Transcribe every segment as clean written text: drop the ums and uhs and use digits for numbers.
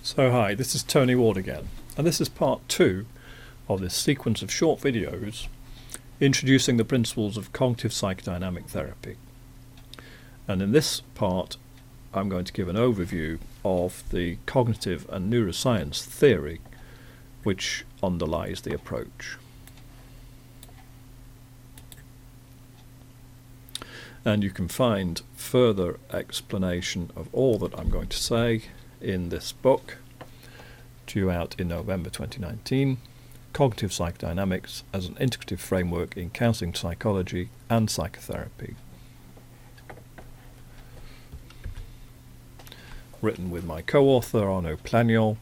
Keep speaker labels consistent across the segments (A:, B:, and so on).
A: So hi, this is Tony Ward again, and this is part 2 of this sequence of short videos introducing the principles of cognitive psychodynamic therapy. And in this part I'm going to give an overview of the cognitive and neuroscience theory which underlies the approach. And you can find further explanation of all that I'm going to say in this book, due out in November 2019, Cognitive Psychodynamics as an Integrative Framework in Counselling Psychology and Psychotherapy. Written with my co-author Arnaud Plagnon,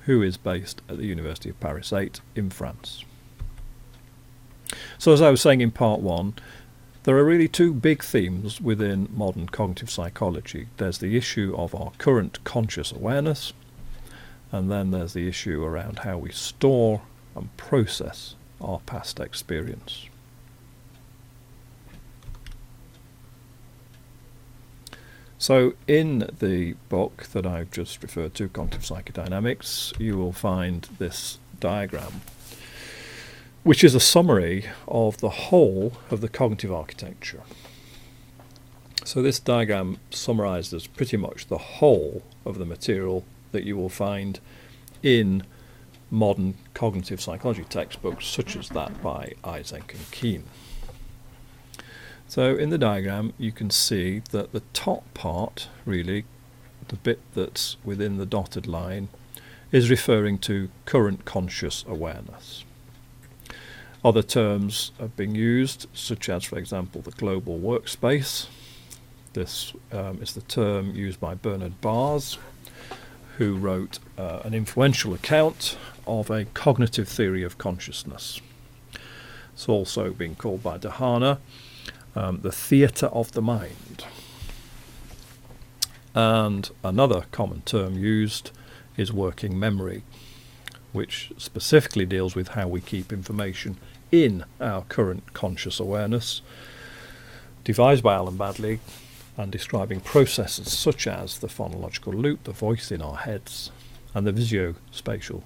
A: who is based at the University of Paris 8 in France. So as I was saying in part 1, there are really two big themes within modern cognitive psychology. There's the issue of our current conscious awareness, and then there's the issue around how we store and process our past experience. So in the book that I've just referred to, Cognitive Psychodynamics, you will find this diagram, which is a summary of the whole of the cognitive architecture. So this diagram summarizes pretty much the whole of the material that you will find in modern cognitive psychology textbooks such as that by Eysenck and Keene. So in the diagram you can see that the top part, really, the bit that's within the dotted line, is referring to current conscious awareness. Other terms have been used, such as, for example, the global workspace. This is the term used by Bernard Baars, who wrote an influential account of a cognitive theory of consciousness. It's also been called by Dehana the theatre of the mind. And another common term used is working memory, which specifically deals with how we keep information in our current conscious awareness, devised by Alan Baddeley, and describing processes such as the phonological loop, the voice in our heads, and the visuospatial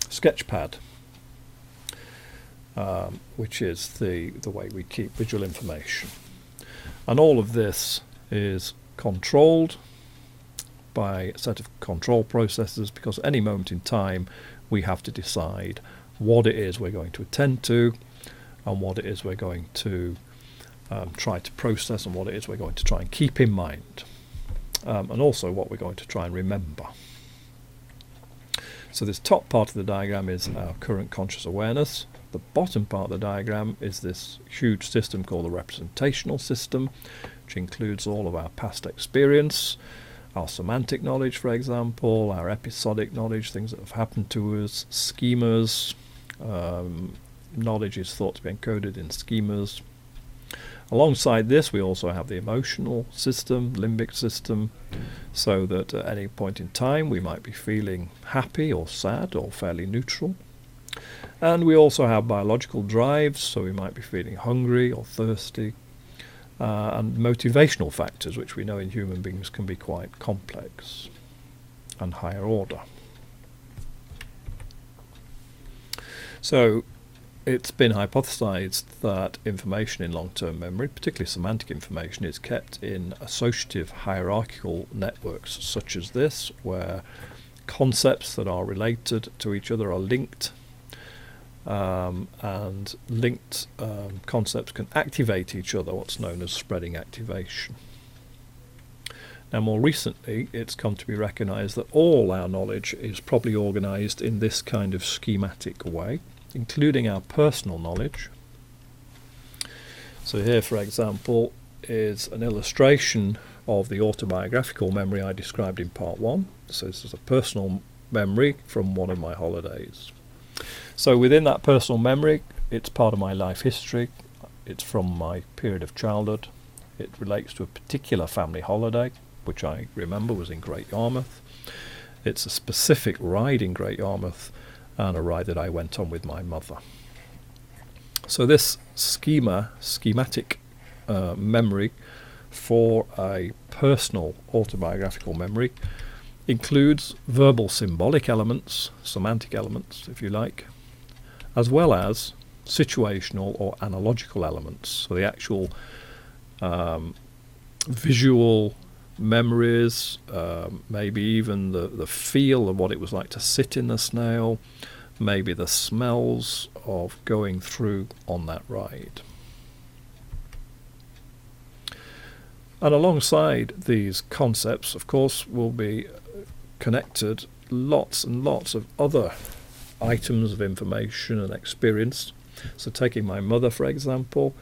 A: sketchpad, which is the way we keep visual information. And all of this is controlled by a set of control processes, because at any moment in time we have to decide what it is we're going to attend to, and what it is we're going to try to process, and what it is we're going to try and keep in mind, and also what we're going to try and remember. So this top part of the diagram is our current conscious awareness. The bottom part of the diagram is this huge system called the representational system, which includes all of our past experience, our semantic knowledge, for example, our episodic knowledge, things that have happened to us, schemas. Knowledge is thought to be encoded in schemas. Alongside this, we also have the emotional system, limbic system, so that at any point in time we might be feeling happy or sad or fairly neutral. And we also have biological drives, so we might be feeling hungry or thirsty, and motivational factors, which we know in human beings can be quite complex and higher order. So it's been hypothesized that information in long-term memory, particularly semantic information, is kept in associative hierarchical networks such as this, where concepts that are related to each other are linked, and linked concepts can activate each other, what's known as spreading activation. Now, more recently, it's come to be recognized that all our knowledge is probably organized in this kind of schematic way, including our personal knowledge. So here, for example, is an illustration of the autobiographical memory I described in part 1. So this is a personal memory from one of my holidays. So within that personal memory, it's part of my life history. It's from my period of childhood. It relates to a particular family holiday, which I remember was in Great Yarmouth. It's a specific ride in Great Yarmouth, and a ride that I went on with my mother. So this schematic memory for a personal autobiographical memory includes verbal symbolic elements, semantic elements if you like, as well as situational or analogical elements. So the actual visual memories, maybe even the feel of what it was like to sit in the snail, maybe the smells of going through on that ride. And alongside these concepts, of course, will be connected lots and lots of other items of information and experience. So taking my mother, for example,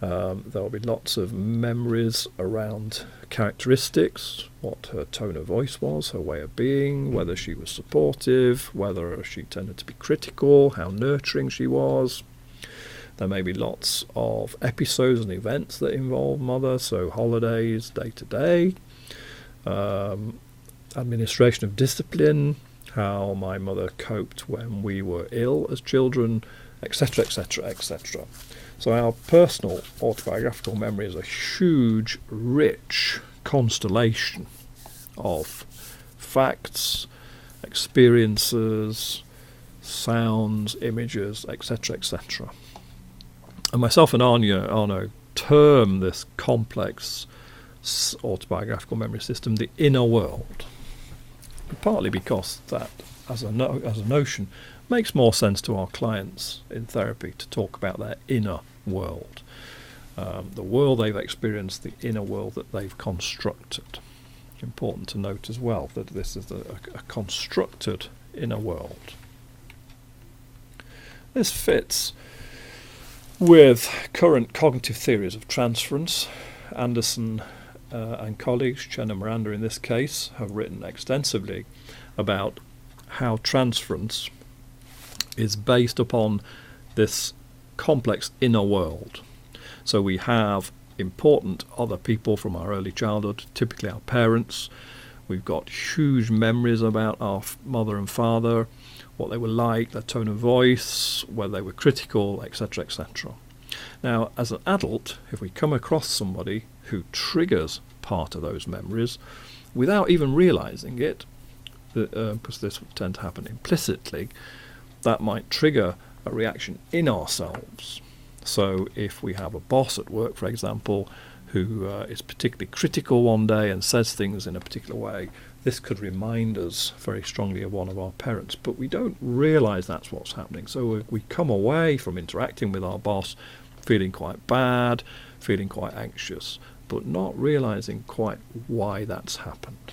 A: there will be lots of memories around characteristics, what her tone of voice was, her way of being, whether she was supportive, whether she tended to be critical, how nurturing she was. There may be lots of episodes and events that involve mother, so holidays, day-to-day, administration of discipline, how my mother coped when we were ill as children, etc., etc., etc. So our personal autobiographical memory is a huge, rich constellation of facts, experiences, sounds, images, etc., etc. And myself and Arno term this complex autobiographical memory system the inner world, partly because that, as a notion, makes more sense to our clients in therapy to talk about their inner world, the world they've experienced, the inner world that they've constructed. Important to note as well that this is a constructed inner world. This fits with current cognitive theories of transference. Anderson and colleagues, Chen and Miranda in this case, have written extensively about how transference is based upon this complex inner world. So we have important other people from our early childhood, typically our parents. We've got huge memories about our mother and father, what they were like, their tone of voice, whether they were critical, etc., etc. Now, as an adult, if we come across somebody who triggers part of those memories without even realizing it, because this would tend to happen implicitly, that might trigger a reaction in ourselves. So if we have a boss at work, for example, who is particularly critical one day and says things in a particular way, this could remind us very strongly of one of our parents, but we don't realize that's what's happening. So we come away from interacting with our boss feeling quite bad, feeling quite anxious, but not realizing quite why that's happened.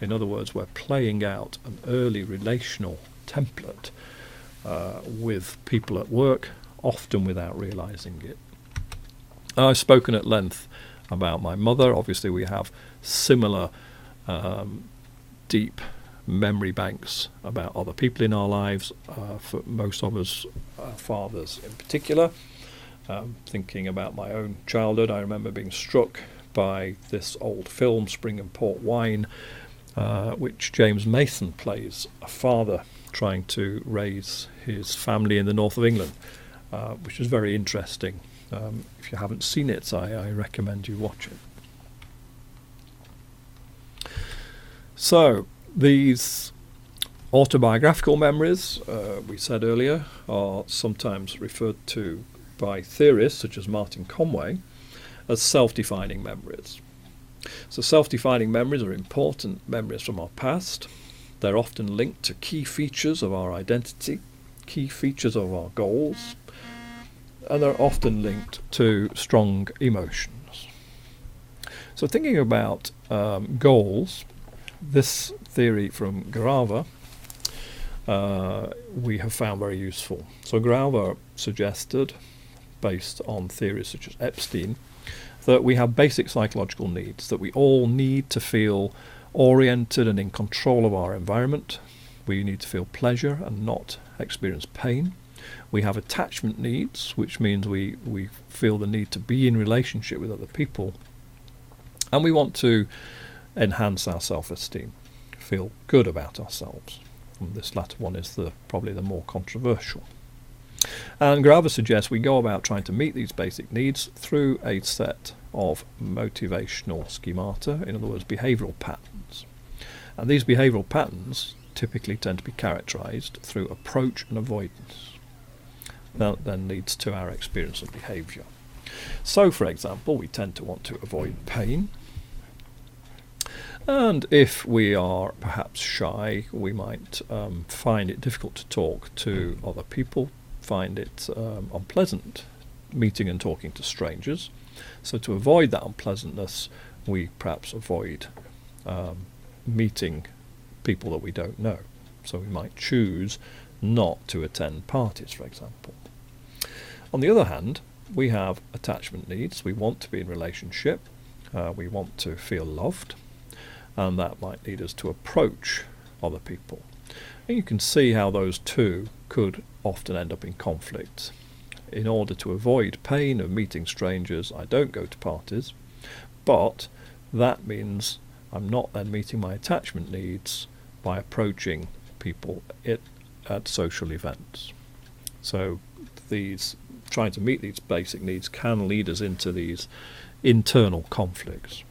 A: In other words, we're playing out an early relational template with people at work, often without realizing it. I've spoken at length about my mother. Obviously, we have similar deep memory banks about other people in our lives, for most of us, fathers in particular. Thinking about my own childhood, I remember being struck by this old film, Spring and Port Wine, which James Mason plays a father trying to raise his family in the north of England, which is very interesting. If you haven't seen it, I recommend you watch it. So these autobiographical memories, we said earlier, are sometimes referred to by theorists such as Martin Conway as self-defining memories. So self-defining memories are important memories from our past. They're often linked to key features of our identity, key features of our goals, and they're often linked to strong emotions. So thinking about goals, this theory from Grauver we have found very useful. So Grauver suggested, based on theories such as Epstein, that we have basic psychological needs, that we all need to feel oriented and in control of our environment. We need to feel pleasure and not experience pain. We have attachment needs, which means we feel the need to be in relationship with other people. And we want to enhance our self-esteem, feel good about ourselves. And this latter one is probably the more controversial. And Grauver suggests we go about trying to meet these basic needs through a set of motivational schemata, in other words, behavioural patterns. And these behavioural patterns typically tend to be characterised through approach and avoidance. That then leads to our experience of behaviour. So, for example, we tend to want to avoid pain. And if we are perhaps shy, we might find it difficult to talk to other people, find it unpleasant meeting and talking to strangers. So to avoid that unpleasantness, we perhaps avoid meeting people that we don't know. So we might choose not to attend parties, for example. On the other hand, we have attachment needs. We want to be in relationship. We want to feel loved. And that might lead us to approach other people. And you can see how those two could often end up in conflict. In order to avoid pain of meeting strangers, I don't go to parties, but that means I'm not then meeting my attachment needs by approaching people at social events. So trying to meet these basic needs can lead us into these internal conflicts.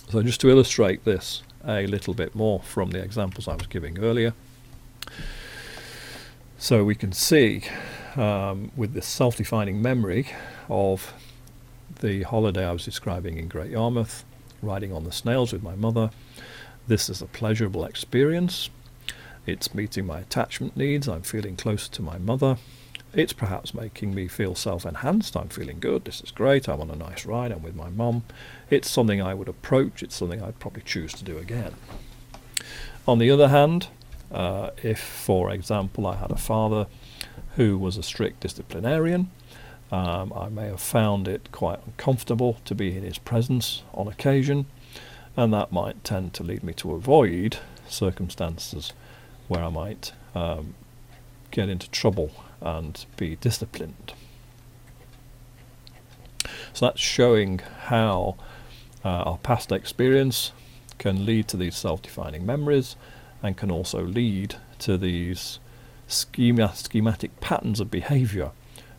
A: So just to illustrate this a little bit more from the examples I was giving earlier. So we can see with this self-defining memory of the holiday I was describing in Great Yarmouth, riding on the snails with my mother. This is a pleasurable experience. It's meeting my attachment needs. I'm feeling closer to my mother. It's perhaps making me feel self-enhanced. I'm feeling good. This is great. I'm on a nice ride. I'm with my mum. It's something I would approach. It's something I'd probably choose to do again. On the other hand, if, for example, I had a father who was a strict disciplinarian, I may have found it quite uncomfortable to be in his presence on occasion, and that might tend to lead me to avoid circumstances where I might get into trouble and be disciplined. So that's showing how our past experience can lead to these self-defining memories and can also lead to these schematic patterns of behaviour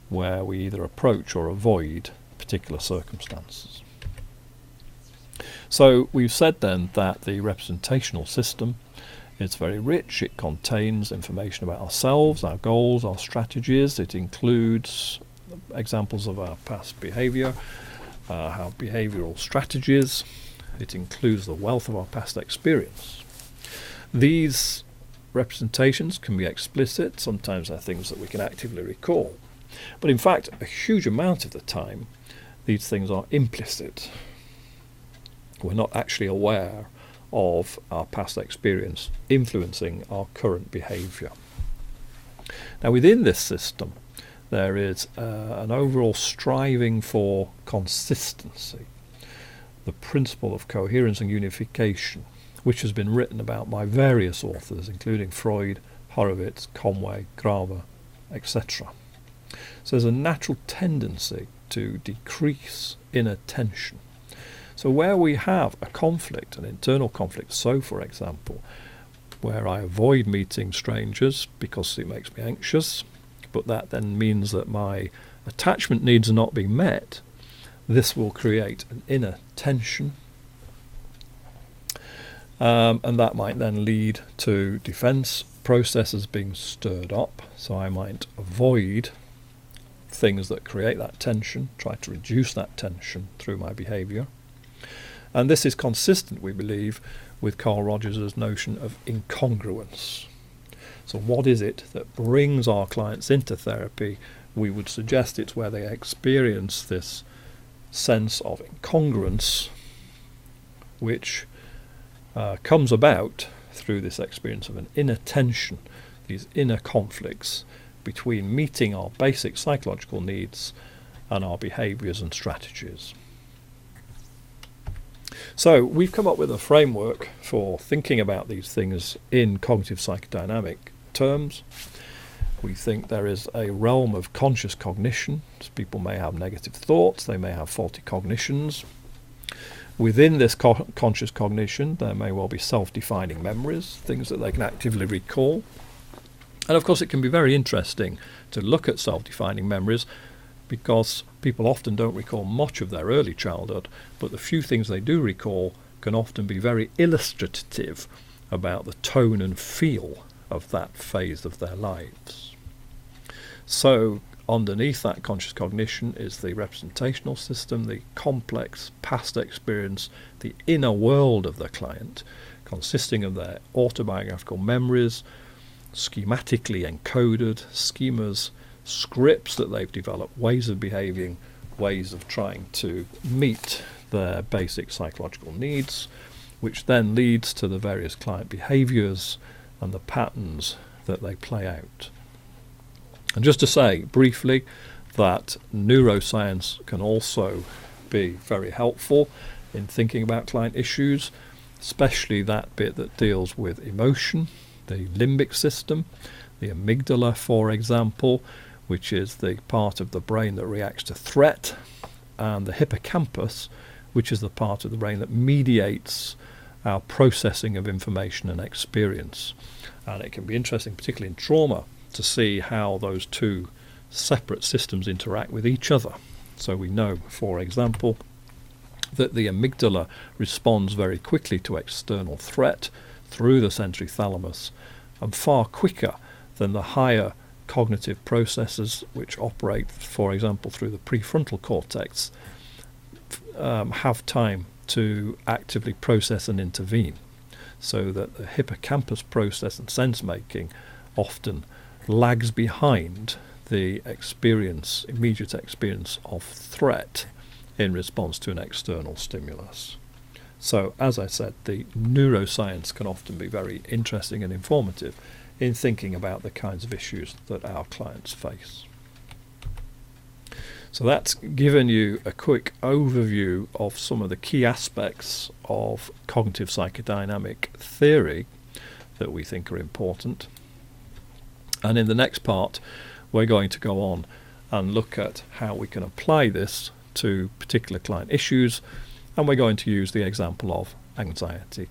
A: where we either approach or avoid particular circumstances. So we've said then that the representational system is very rich. It contains information about ourselves, our goals, our strategies. It includes examples of our past behaviour, our behavioural strategies. It includes the wealth of our past experience. These representations can be explicit. Sometimes they're things that we can actively recall. But in fact, a huge amount of the time, these things are implicit. We're not actually aware of our past experience influencing our current behaviour. Now within this system there is an overall striving for consistency, the principle of coherence and unification, which has been written about by various authors including Freud, Horowitz, Conway, Graeber, etc. So there's a natural tendency to decrease inner tension. So where we have a conflict, an internal conflict, so for example, where I avoid meeting strangers because it makes me anxious, but that then means that my attachment needs are not being met, this will create an inner tension. And that might then lead to defence processes being stirred up. So I might avoid things that create that tension, try to reduce that tension through my behaviour. And this is consistent, we believe, with Carl Rogers' notion of incongruence. So what is it that brings our clients into therapy? We would suggest it's where they experience this sense of incongruence, which comes about through this experience of an inner tension, these inner conflicts between meeting our basic psychological needs and our behaviours and strategies. So we've come up with a framework for thinking about these things in cognitive psychodynamic terms. We think there is a realm of conscious cognition. So people may have negative thoughts, they may have faulty cognitions. Within this conscious cognition, there may well be self-defining memories, things that they can actively recall. And of course it can be very interesting to look at self-defining memories because people often don't recall much of their early childhood, but the few things they do recall can often be very illustrative about the tone and feel of that phase of their lives. So underneath that conscious cognition is the representational system, the complex past experience, the inner world of the client, consisting of their autobiographical memories, schematically encoded schemas, scripts that they've developed, ways of behaving, ways of trying to meet their basic psychological needs, which then leads to the various client behaviors and the patterns that they play out. And just to say briefly that neuroscience can also be very helpful in thinking about client issues, especially that bit that deals with emotion, the limbic system, the amygdala, for example, which is the part of the brain that reacts to threat, and the hippocampus, which is the part of the brain that mediates our processing of information and experience. And it can be interesting, particularly in trauma, to see how those two separate systems interact with each other. So we know, for example, that the amygdala responds very quickly to external threat through the sensory thalamus, and far quicker than the higher cognitive processes which operate, for example, through the prefrontal cortex, have time to actively process and intervene. So that the hippocampus process and sense making often lags behind the immediate experience of threat in response to an external stimulus. So, as I said, the neuroscience can often be very interesting and informative in thinking about the kinds of issues that our clients face. So that's given you a quick overview of some of the key aspects of cognitive psychodynamic theory that we think are important. And in the next part, we're going to go on and look at how we can apply this to particular client issues, and we're going to use the example of anxiety.